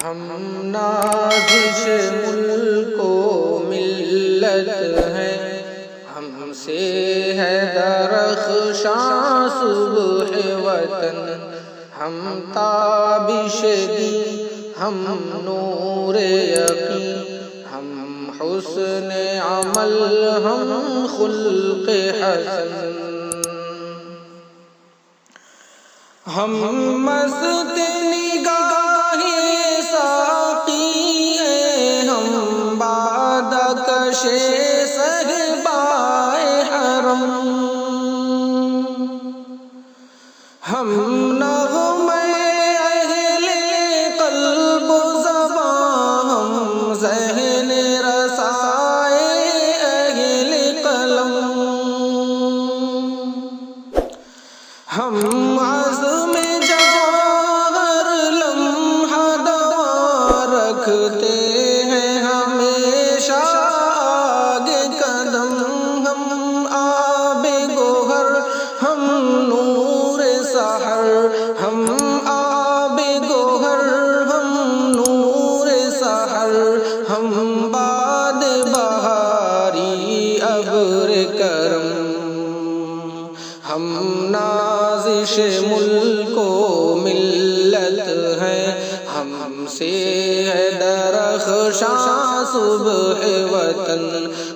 ہم نازش ملک و ملت ہیں، ہم سے ہے درخشاں صبح وطن، ہم تابش دی، ہم نور یقین، ہم حسن عمل، ہم خلق حسن، ہم مست نگاہ ساقی ہیں، ہم بادہ کش صہبائے حرم، ہم نغمہ اہل قلب و زبان، ہم ذہن رسائے اہل قلم، ہم عزم جواہر لمحہ دوا رکھتے ہیں ہمیشہ آگے قدم، ہم آب گوہر، ہم نور سحر، ہم آب گوہر، ہم نور سحر، ہم باد بہاری ابر کرم، ہم نازش ملک و ملت ہیں، ہم سے ہے درخشاں صبح وطن،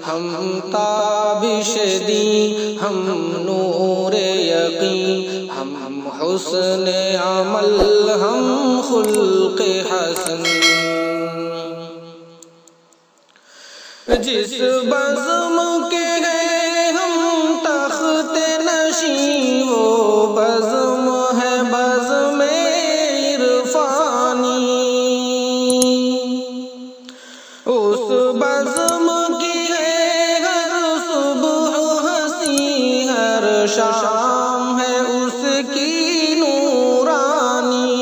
ہم تابش دی، ہم نور یقین، ہم حسن عمل، ہم خلق حسن، جس بزم کے ہیں ہم تخت نشین، وہ بزم ہے بزم عرفانی، اس بزم کی ہے ہر صبح ہنسی، ہر شام ہے اس کی نورانی،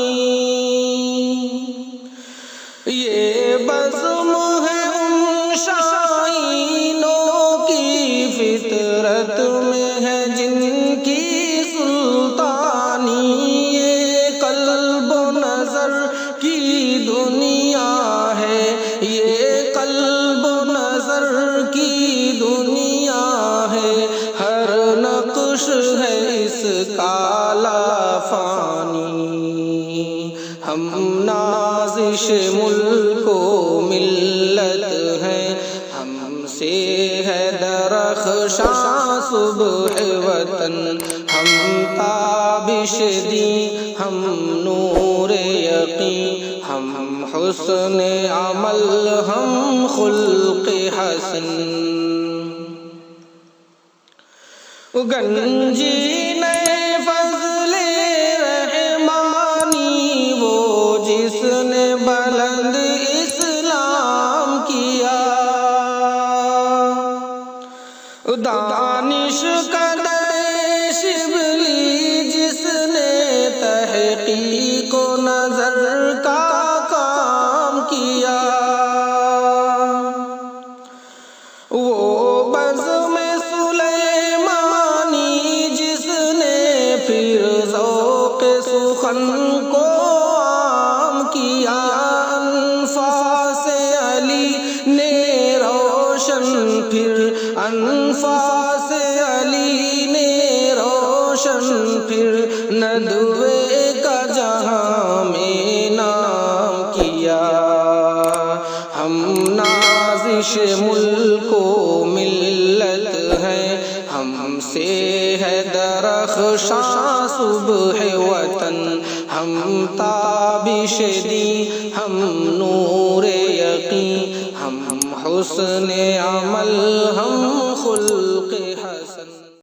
یہ بزم ہے ان شاہینوں کی فطرت میں ہے جن کی سلطانی، یہ قلب و نظر کی دنیا ہے، یہ قلب و نظر کی دنیا ہے، ہر نقش ہے اس کا لافانی، ہم نازش ملک و ملت ہیں، ہم سے ہے درخشاں صبح وطن، ہم تابش دی، ہم نور یقین، ہم حسن عمل، ہم خلق حسن، گنجی نئے فضل رحمانی، وہ جس نے بلند اسلام کیا، دانش قدر شبلی جس نے تحقیق و نظر کا کام کیا، وہ بزم سلیمانی جس نے پھر ذوق سخن کو عام کیا، انفاس علی نے روشن پھر، انفاس علی نے روشن پھر، ندوے کا جہاں میں نام کیا، ہم نازش ملک و ملت ہیں، ہم سے ہے درخشاں صبح وطن، ہم تابش دی، ہم نور یقین، ہم حسن عمل، ہم خلق